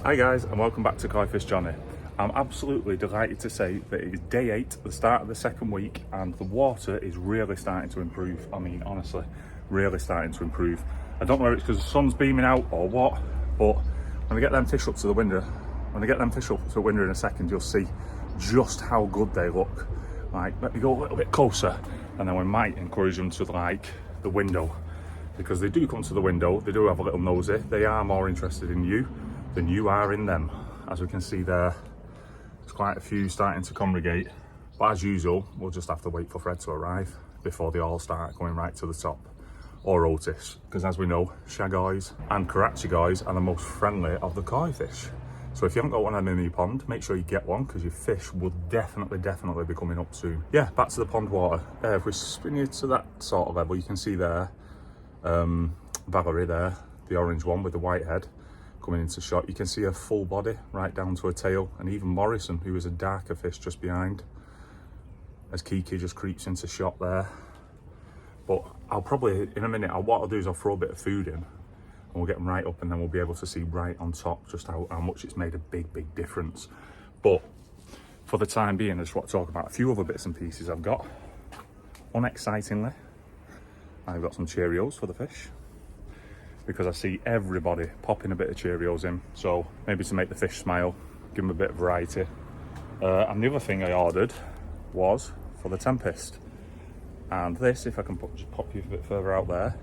Hi guys, and welcome back to Fish Johnny. I'm absolutely delighted to say that it is day 8, the start of the second week, and the water is really starting to improve. I mean, honestly, really starting to improve. I don't know if it's because the sun's beaming out or what, but when I get them fish up to the window, in a second, you'll see just how good they look. Like, let me go a little bit closer, and then we might encourage them to like the window, because they do come to the window, they do have a little nosy, they are more interested in you than you are in them. As we can see there, there's quite a few starting to congregate, but as usual, we'll just have to wait for Fred to arrive before they all start going right to the top, or Otis, because as we know, shag eyes and karachi guys are the most friendly of the koi fish. So if you haven't got one of them in your pond, make sure you get one, because your fish will definitely be coming up soon. Yeah, back to the pond water. If we spin you to that sort of level, you can see there, Valerie there, the orange one with the white head, coming into shot. You can see her full body right down to her tail, and even Morrison, who is a darker fish just behind, as Kiki just creeps into shot there. But I'll probably, in a minute, what I'll do is I'll throw a bit of food in, and we'll get them right up, and then we'll be able to see right on top just how much it's made a big difference. But for the time being, I just want to talk about a few other bits and pieces I've got. Unexcitingly, I've got some Cheerios for the fish, because I see everybody popping a bit of Cheerios in, so maybe to make the fish smile, give them a bit of variety. And the other thing I ordered was for the Tempest, and this, if I can just pop you a bit further out there,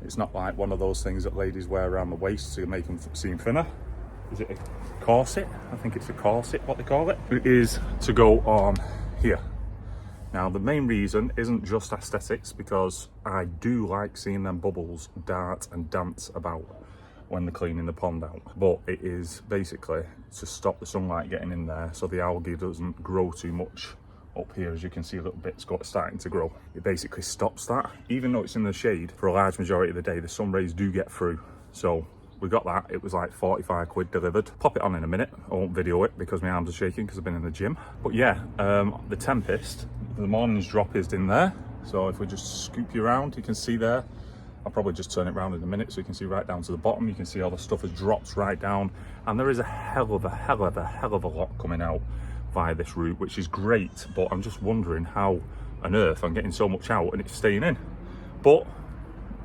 it's not like one of those things that ladies wear around the waist to make them seem thinner. Is it a corset? I think it's a corset, what they call it. It is to go on here. Now, the main reason isn't just aesthetics, because I do like seeing them bubbles dart and dance about when they're cleaning the pond out. But it is basically to stop the sunlight getting in there so the algae doesn't grow too much up here. As you can see, a little bit's starting to grow. It basically stops that. Even though it's in the shade for a large majority of the day, the sun rays do get through. So we got that. It was like 45 quid delivered. Pop it on in a minute. I won't video it because my arms are shaking because I've been in the gym. But yeah, the Tempest, the morning's drop is in there. So if we just scoop you around, you can see there. I'll probably just turn it around in a minute so you can see right down to the bottom. You can see all the stuff has dropped right down, and there is a hell of a lot coming out via this route, which is great. But I'm just wondering how on earth I'm getting so much out and it's staying in. But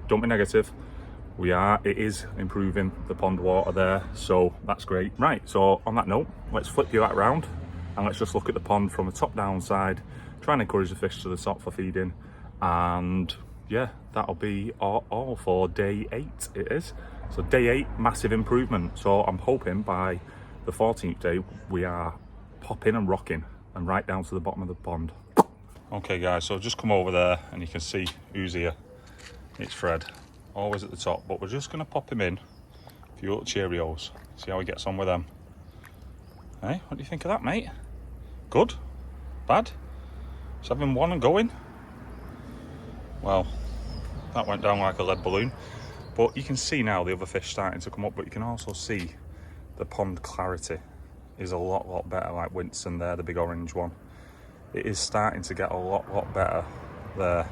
don't be negative. It is improving the pond water there, so that's great. Right, so on that note, let's flip you that around and let's just look at the pond from the top down side, try and encourage the fish to the top for feeding, and yeah, that'll be all for day 8. It is. So day 8, massive improvement. So I'm hoping by the 14th day we are popping and rocking and right down to the bottom of the pond. Okay guys, so I've just come over there and you can see who's here. It's Fred, always at the top, but we're just going to pop him in a few little Cheerios, see how he gets on with them. Hey, what do you think of that, mate? Good? Bad? 7-1 and going? Well, that went down like a lead balloon. But you can see now the other fish starting to come up, but you can also see the pond clarity is a lot better, like Winston there, the big orange one. It is starting to get a lot better there.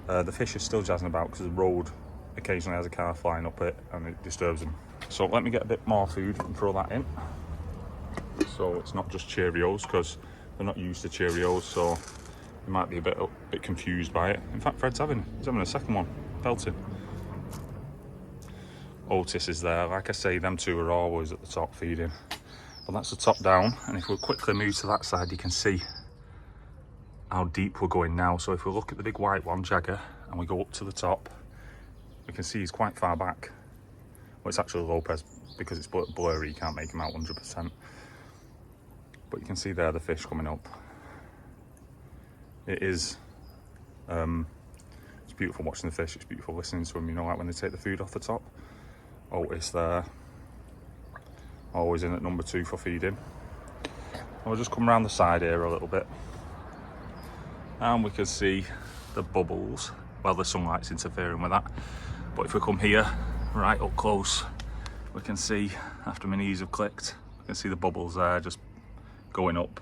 The fish is still jazzing about because the road occasionally has a car flying up it and it disturbs them. So let me get a bit more food and throw that in. So it's not just Cheerios, because they're not used to Cheerios, so they might be a bit confused by it. In fact, he's having a second one, belting. Otis is there. Like I say, them two are always at the top feeding. But that's the top down, and if we quickly move to that side, you can see how deep we're going now. So if we look at the big white one, Jagger, and we go up to the top, we can see he's quite far back. Well, it's actually Lopez, because it's blurry, you can't make him out 100%. But you can see there the fish coming up. It is, it's beautiful watching the fish, it's beautiful listening to them, you know, like when they take the food off the top. Otis there, always in at number 2 for feeding. We'll just come around the side here a little bit, and we can see the bubbles. Well, the sunlight's interfering with that, but if we come here right up close, we can see, after my knees have clicked, we can see the bubbles there just going up.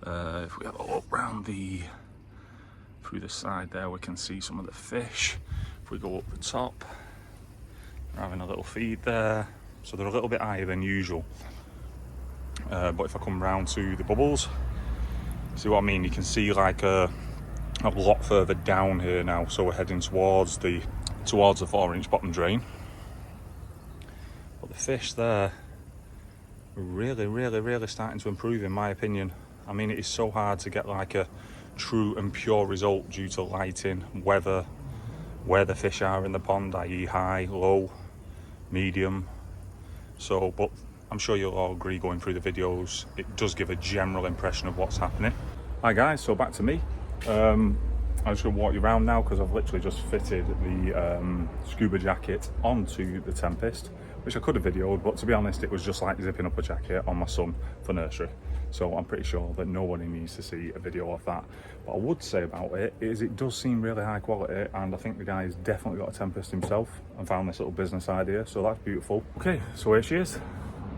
If we have a look round through the side there, we can see some of the fish. If we go up the top, we're having a little feed there. so they're a little bit higher than usual. But if I come round to the bubbles, see what I mean? You can see like a lot further down here now, so we're heading towards the 4-inch bottom drain. But the fish there are really starting to improve, in my opinion. I mean, it is so hard to get like a true and pure result due to lighting, weather, where the fish are in the pond, i.e. high, low, medium. So, but I'm sure you'll all agree going through the videos, it does give a general impression of what's happening. Hi guys, so back to me. I'm just going to walk you around now because I've literally just fitted the scuba jacket onto the Tempest, which I could have videoed, but to be honest, it was just like zipping up a jacket on my son for nursery. So I'm pretty sure that nobody needs to see a video of that. What I would say about it is it does seem really high quality, and I think the guy's definitely got a Tempest himself and found this little business idea, so that's beautiful. Okay, so here she is.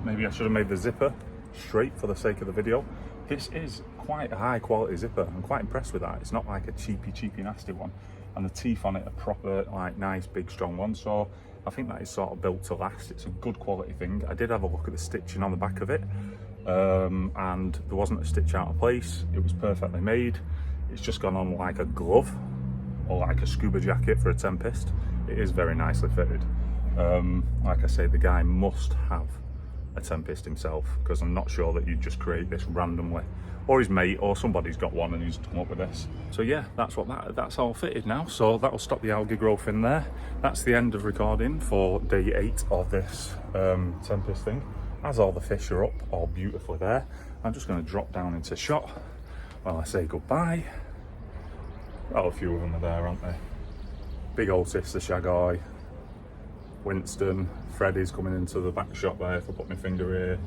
Maybe I should have made the zipper straight for the sake of the video. This is quite a high quality zipper. I'm quite impressed with that. It's not like a cheapy nasty one, and the teeth on it are proper, like, nice big strong ones. So I think that is sort of built to last. It's a good quality thing. I did have a look at the stitching on the back of it, and there wasn't a stitch out of place. It was perfectly made. It's just gone on like a glove or like a scuba jacket for a Tempest. It is very nicely fitted. Like I say, the guy must have a Tempest himself, because I'm not sure that you just create this randomly, or his mate or somebody's got one and he's come up with this. So yeah, that's all fitted now, so that'll stop the algae growth in there. That's the end of recording for day 8 of this Tempest thing. As all the fish are up all beautifully there, I'm just going to drop down into shot while I say goodbye. Oh, a few of them are there, aren't they? Big old sister shag eye, Winston, Freddie's coming into the back shot there. If I put my finger here,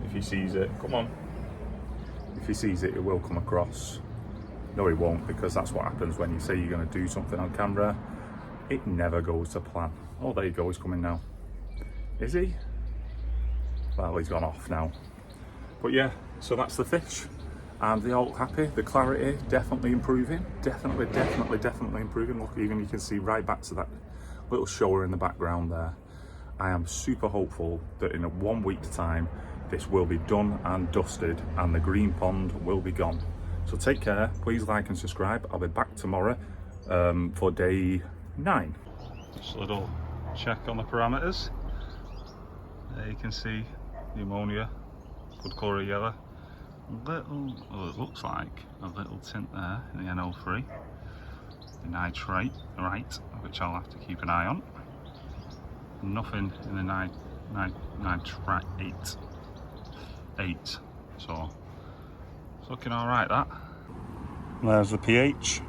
if he sees it, come on. If he sees it, it will come across. No, he won't, because that's what happens when you say you're going to do something on camera. It never goes to plan. Oh, there you go, he's coming now. Is he? Well, he's gone off now. But yeah, so that's the fish. And they're all happy. The clarity definitely improving. Definitely improving. Look, even you can see right back to that little shower in the background there. I am super hopeful that in a 1 week's time this will be done and dusted and the green pond will be gone. So take care, please like and subscribe. I'll be back tomorrow for day 9. Just a little check on the parameters. There you can see the ammonia, good colour of yellow. Little, well, it looks like a little tint there in the NO3. The nitrate, right, which I'll have to keep an eye on. Nothing in the nitrate 8, so it's looking all right. That there's the pH,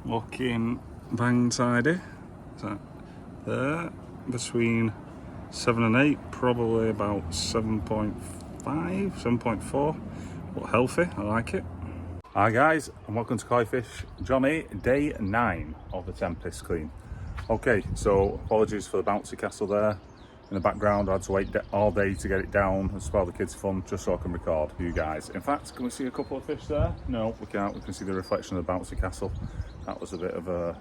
looking bang tidy. So there, between 7 and 8, probably about 7.5, 7.4, but healthy. I like it. Hi guys, and welcome to Koi Fish Johnny, day 9 of the Tempest clean. Okay, so apologies for the bouncy castle there in the background. I had to wait all day to get it down and spoil the kids' fun just so I can record for you guys. In fact, can we see a couple of fish there? No, we can't. We can see the reflection of the bouncy castle. That was a bit of a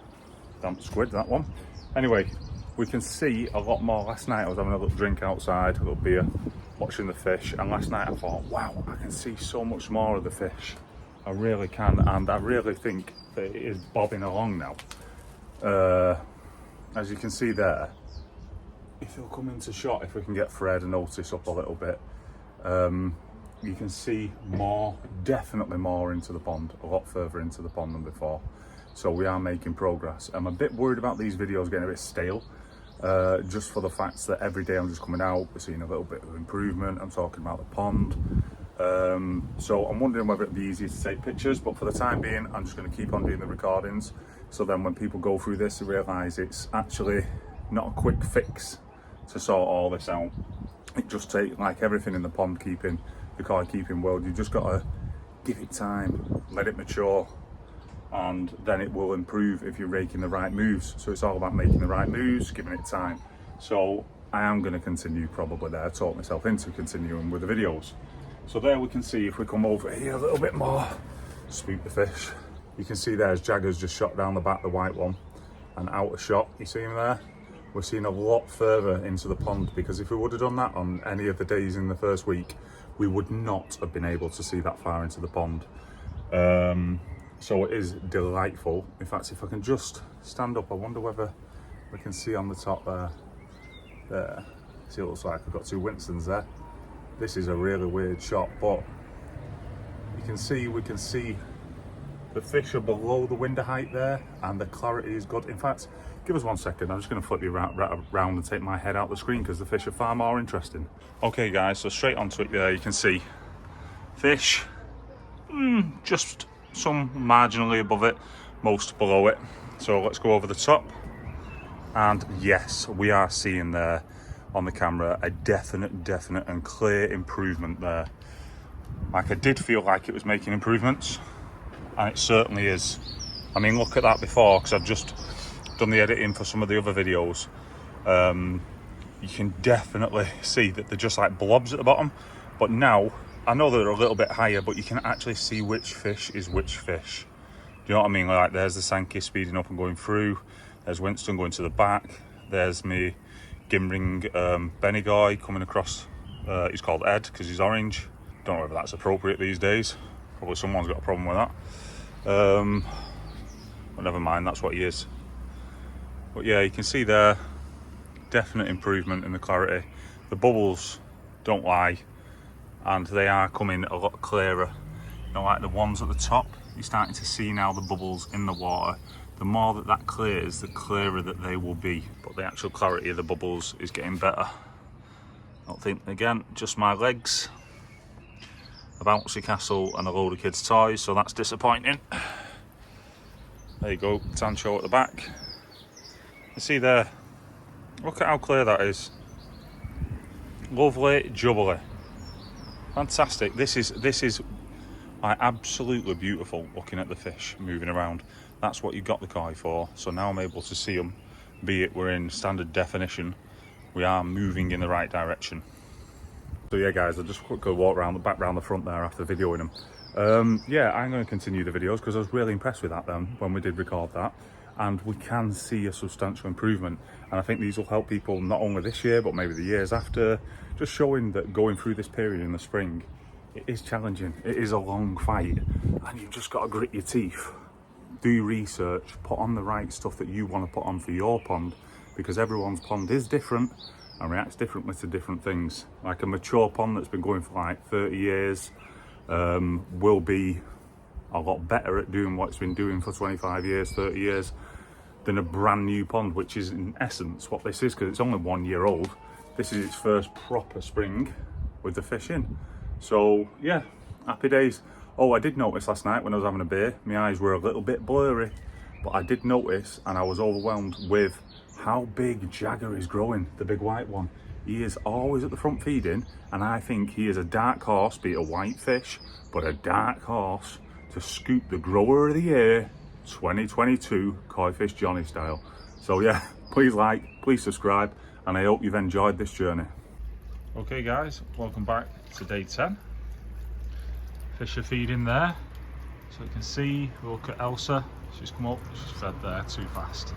damp squid, that one. Anyway, we can see a lot more. Last night I was having a little drink outside, a little beer, watching the fish, and last night I thought, wow, I can see so much more of the fish. I really can, and I really think that it is bobbing along now. As you can see there, if you'll come into shot, if we can get Fred and Otis up a little bit, you can see more, definitely more into the pond, a lot further into the pond than before. So we are making progress. I'm a bit worried about these videos getting a bit stale, just for the fact that every day I'm just coming out, we're seeing a little bit of improvement. I'm talking about the pond. So I'm wondering whether it'd be easier to take pictures, but for the time being, I'm just going to keep on doing the recordings. So then when people go through this, they realise it's actually not a quick fix to sort all this out. It just takes, like everything in the pond keeping, the koi keeping world, you just got to give it time, let it mature, and then it will improve if you're making the right moves. So it's all about making the right moves, giving it time. So I am going to continue probably there, talk myself into continuing with the videos. So there we can see, if we come over here a little bit more, spook the fish. You can see there's Jagger's just shot down the back, the white one, and out of shot. You see him there? we're seeing a lot further into the pond, because if we would have done that on any of the days in the first week, we would not have been able to see that far into the pond. So it is delightful. In fact, if I can just stand up, I wonder whether we can see on the top there. There. See, it looks like I've got two Winstons there. This is a really weird shot, but you can see, we can see the fish are below the window height there, and the clarity is good. In fact, give us 1 second. I'm just going to flip you around and take my head out the screen, because the fish are far more interesting. Okay, guys, so straight onto it there, you can see fish, just some marginally above it, most below it. So let's go over the top. And yes, we are seeing there on the camera a definite and clear improvement there. Like, I did feel like it was making improvements, and it certainly is. I mean, look at that before, because I've just done the editing for some of the other videos. You can definitely see that they're just like blobs at the bottom, but now I know they're a little bit higher, but you can actually see which fish is which fish. Do you know what I mean? Like, there's the Sankey speeding up and going through, there's Winston going to the back, there's me Gimbring Benigoi coming across. He's called Ed because he's orange. Don't know whether that's appropriate these days. Probably someone's got a problem with that. But never mind, that's what he is. But yeah, you can see there, definite improvement in the clarity. The bubbles don't lie, and they are coming a lot clearer. You know, like the ones at the top, you're starting to see now the bubbles in the water. The more that that clears, the clearer that they will be. But the actual clarity of the bubbles is getting better. I don't think, again, just my legs, a bouncy castle and a load of kids' toys, so that's disappointing. There you go, Tancho at the back. You see there, look at how clear that is. Lovely jubbly. Fantastic. This is like absolutely beautiful, looking at the fish moving around. That's what you got the koi for. So now I'm able to see them, be it we're in standard definition, we are moving in the right direction. So yeah, guys, I'll just quickly walk back round the front there after videoing them. Yeah, I'm going to continue the videos because I was really impressed with that then when we did record that, and we can see a substantial improvement. And I think these will help people not only this year but maybe the years after, just showing that going through this period in the spring, it is challenging, it is a long fight, and you've just got to grit your teeth, do research, put on the right stuff that you want to put on for your pond, because everyone's pond is different and reacts differently to different things. Like a mature pond that's been going for like 30 years will be a lot better at doing what it's been doing for 25 years, 30 years than a brand new pond, which is in essence what this is, because it's only 1 year old. This is its first proper spring with the fish in. So yeah, happy days. Oh, I did notice last night when I was having a beer, my eyes were a little bit blurry, but I did notice, and I was overwhelmed with how big Jagger is growing, the big white one. He is always at the front feeding, and I think he is a dark horse, be it a white fish, but a dark horse to scoop the Grower of the Year 2022 Koi Fish Johnny style. So yeah, please like, please subscribe, and I hope you've enjoyed this journey. Okay guys, welcome back to day 10. Fish are feeding there, so you can see, look at Elsa, she's come up, she's fed there too fast.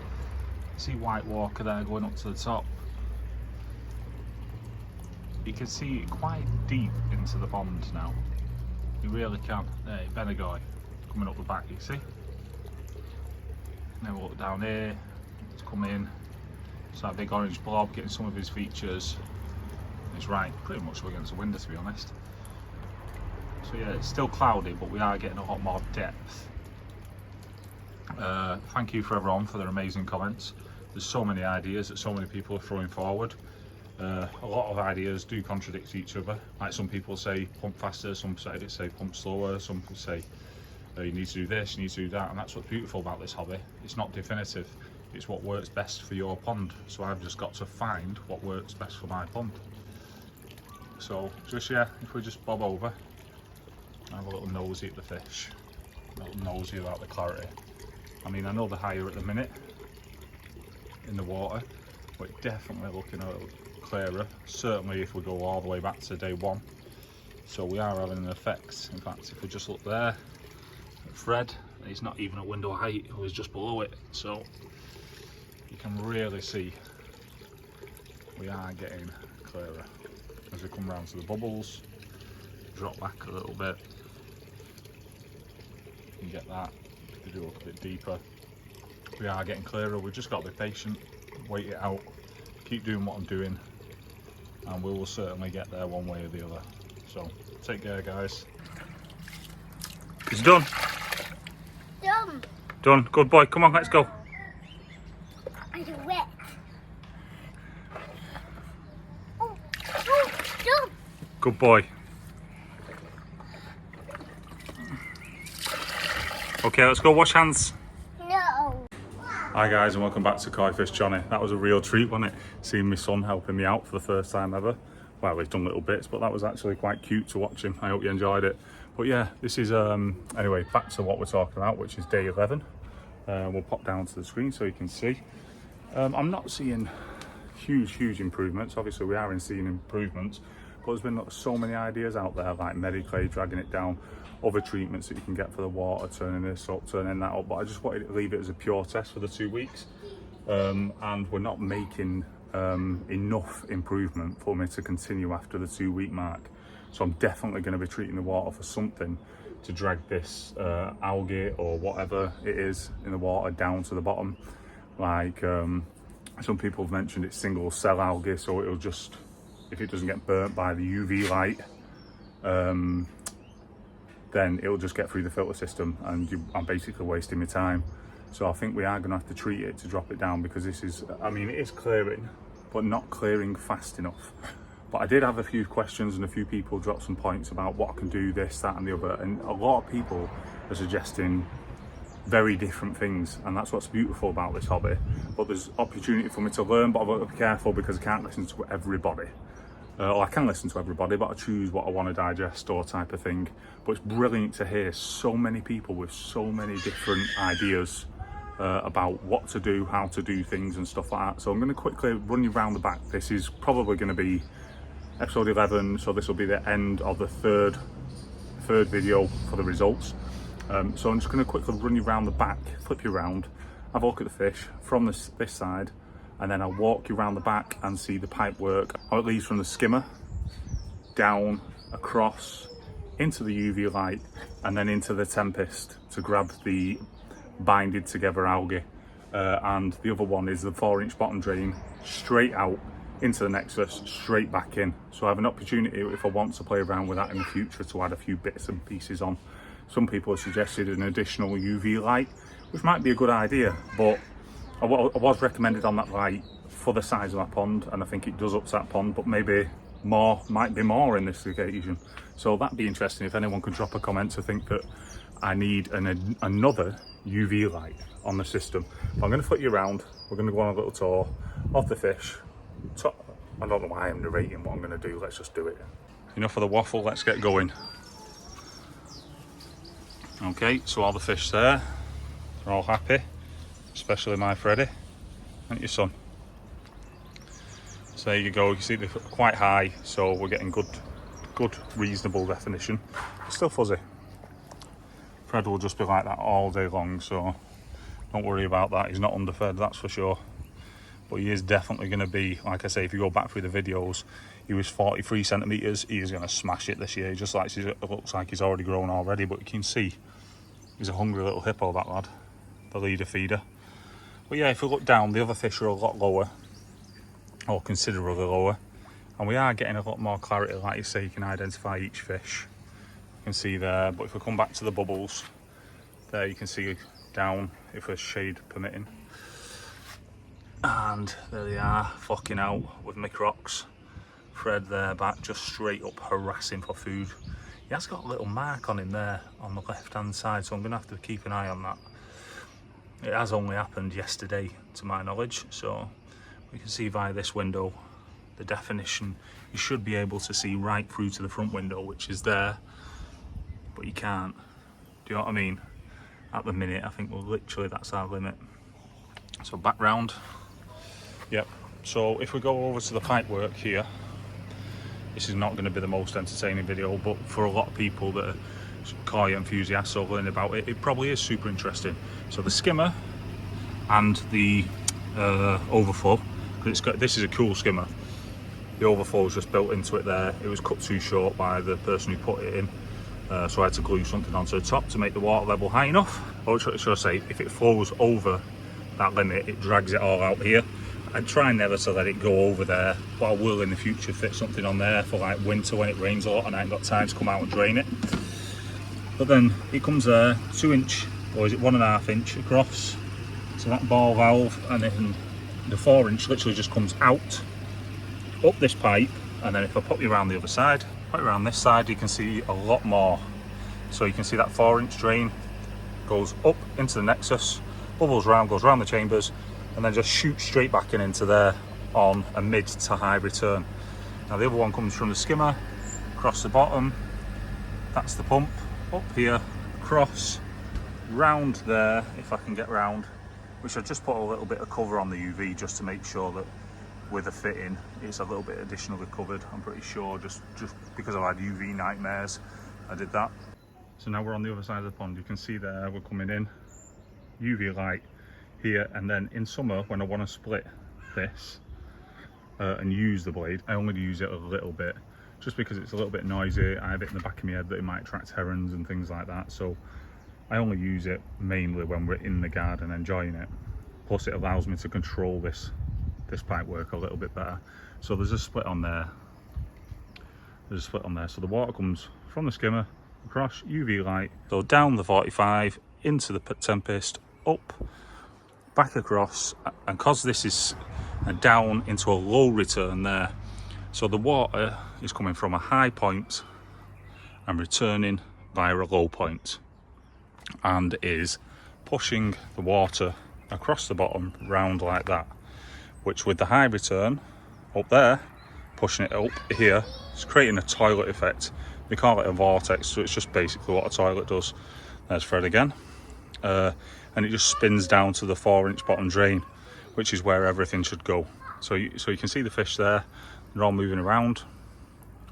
See White Walker there going up to the top. You can see it quite deep into the pond now. You really can. There, Benigoi coming up the back, you see. Now we'll look down here, it's come in. It's that big orange blob getting some of his features. It's right pretty much against the window, to be honest. So yeah, it's still cloudy, but we are getting a lot more depth. Thank you for everyone for their amazing comments. There's so many ideas that so many people are throwing forward. A lot of ideas do contradict each other. Like some people say pump faster, some say pump slower, some people say you need to do this, you need to do that, and that's what's beautiful about this hobby. It's not definitive, it's what works best for your pond. So I've just got to find what works best for my pond. So just yeah, if we just bob over, have a little nosy at the fish, a little nosy about the clarity. I mean, I know they're higher at the minute in the water, but definitely looking a little clearer, certainly if we go all the way back to day 1. So we are having an effect. In fact, if we just look there at Fred, he's not even at window height, he was just below it, so you can really see we are getting clearer. As we come round to the bubbles, drop back a little bit, you get that, they do look a bit deeper. We are getting clearer, we've just got to be patient, wait it out, keep doing what I'm doing, and we will certainly get there one way or the other. So, take care guys. It's done. Done. Done, good boy, come on, let's go. I'm wet. Oh, done. Good boy. Okay, let's go wash hands. No. Hi guys and welcome back to Koi Fish Johnny. That was a real treat, wasn't it? Seeing my son helping me out for the first time ever. Well, he's done little bits, but that was actually quite cute to watch him. I hope you enjoyed it. But yeah, this is, anyway, back to what we're talking about, which is day 11. We'll pop down to the screen so you can see. I'm not seeing huge improvements. Obviously we are seeing improvements, but there's been so many ideas out there, like Mediclay, dragging it down, other treatments that you can get for the water, turning this up, turning that up. But I just wanted to leave it as a pure test for the 2 weeks. And we're not making enough improvement for me to continue after the 2 week mark. So I'm definitely going to be treating the water for something to drag this algae or whatever it is in the water down to the bottom. Like some people have mentioned it's single cell algae, so it'll just, if it doesn't get burnt by the UV light, then it'll just get through the filter system, and I'm basically wasting my time. So I think we are going to have to treat it to drop it down, because this is, I mean, it is clearing, but not clearing fast enough. But I did have a few questions and a few people dropped some points about what I can do, this, that and the other, and a lot of people are suggesting very different things, and that's what's beautiful about this hobby. But there's opportunity for me to learn, but I've got to be careful because I can't listen to everybody. Or I can listen to everybody, but I choose what I want to digest or type of thing. But it's brilliant to hear so many people with so many different ideas about what to do, how to do things and stuff like that. So I'm going to quickly run you around the back. This is probably going to be episode 11, so this will be the end of the third video for the results. So I'm just going to quickly run you around the back, flip you around, have a look at the fish from this side, and then I'll walk you around the back and see the pipe work, how it leads from the skimmer down, across, into the UV light, and then into the Tempest to grab the binded together algae. And the other one is the 4-inch bottom drain, straight out into the Nexus, straight back in. So I have an opportunity, if I want to play around with that in the future, to add a few bits and pieces on. Some people have suggested an additional UV light, which might be a good idea, but I was recommended on that light for the size of my pond, and I think it does up to that pond, but maybe more, might be more in this occasion. So that'd be interesting if anyone could drop a comment to think that I need another UV light on the system. But I'm going to flip you around, we're going to go on a little tour of the fish. I don't know why I'm narrating what I'm going to do, let's just do it. Enough of the waffle, let's get going. Okay, so all the fish there, they're all happy, especially my Freddy, and your son. So there you go, you see they're quite high, so we're getting good reasonable definition. It's still fuzzy. Fred will just be like that all day long, so don't worry about that, he's not underfed, that's for sure. But he is definitely going to be, like I say, if you go back through the videos, he was 43 centimetres, he is going to smash it this year, just like it looks like he's already grown already, but you can see he's a hungry little hippo, that lad, the leader feeder. But yeah, if we look down, the other fish are a lot lower, or considerably lower, and we are getting a lot more clarity, like you say, you can identify each fish. You can see there, but if we come back to the bubbles, there you can see down, if there's shade permitting. And there they are, flocking out with my crocs. Fred there back, just straight up harassing for food. He has got a little mark on him there on the left hand side, so I'm gonna have to keep an eye on that. It has only happened yesterday to my knowledge, so we can see via this window the definition. You should be able to see right through to the front window, which is there, but you can't. Do you know what I mean? At the minute, I think we're literally, that's our limit. So back round. Yep, so if we go over to the pipe work here, this is not going to be the most entertaining video, but for a lot of people that are koi enthusiasts or learning about it, it probably is super interesting. So the skimmer and the overflow, because this is a cool skimmer. the overflow's just built into it there. It was cut too short by the person who put it in, so I had to glue something onto the top to make the water level high enough. Or should I say, if it flows over that limit, it drags it all out here. I'd try never to let it go over there, but I will in the future fit something on there for like winter when it rains a lot and I ain't got time to come out and drain it. But then it comes there 2 inch, or is it 1.5 inch across, so that ball valve, and then the 4 inch literally just comes out up this pipe. And then if I pop you around the other side, right around this side, you can see a lot more. So you can see that 4 inch drain goes up into the Nexus, bubbles round, goes round the chambers, and then just shoots straight back into there on a mid to high return. Now the other one comes from the skimmer, across the bottom, that's the pump, up here, across, round there, if I can get round, which I just put a little bit of cover on the UV just to make sure that with the fitting it's a little bit additionally covered. I'm pretty sure, just because I've had UV nightmares, I did that. So now we're on the other side of the pond. You can see there we're coming in, UV light here, and then in summer when I want to split this and use the blade, I only use it a little bit just because it's a little bit noisy. I have it in the back of my head that it might attract herons and things like that, so I only use it mainly when we're in the garden enjoying it. Plus it allows me to control this pipe work a little bit better. So there's a split on there, so the water comes from the skimmer across, UV light, so down the 45 into the Tempest, up, back across, and because this is down into a low return there, so the water is coming from a high point and returning via a low point, and is pushing the water across the bottom round like that, which with the high return up there, pushing it up here, it's creating a toilet effect. They call it a vortex, so it's just basically what a toilet does. There's Fred again. And it just spins down to the 4 inch bottom drain, which is where everything should go. So you can see the fish there, they're all moving around,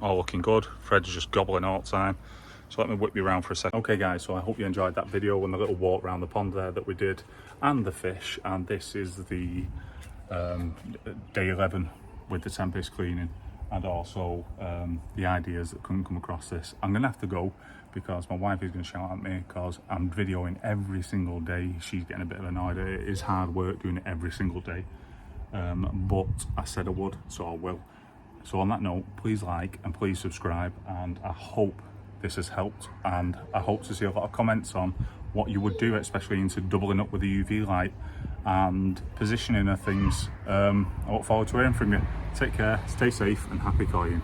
all looking good. Fred's just gobbling all the time. So let me whip you around for a second. Okay guys, so I hope you enjoyed that video and the little walk around the pond there that we did, and the fish. And this is the day 11 with the Tempest cleaning, and also the ideas that couldn't come across this. I'm gonna have to go because my wife is gonna shout at me because I'm videoing every single day. She's getting a bit of annoyed. It is hard work doing it every single day, but I said I would, so I will. So on that note, please like and please subscribe, and I hope this has helped, and I hope to see a lot of comments on what you would do, especially into doubling up with the UV light and positioning of things. I look forward to hearing from you. Take care, stay safe, and happy coying.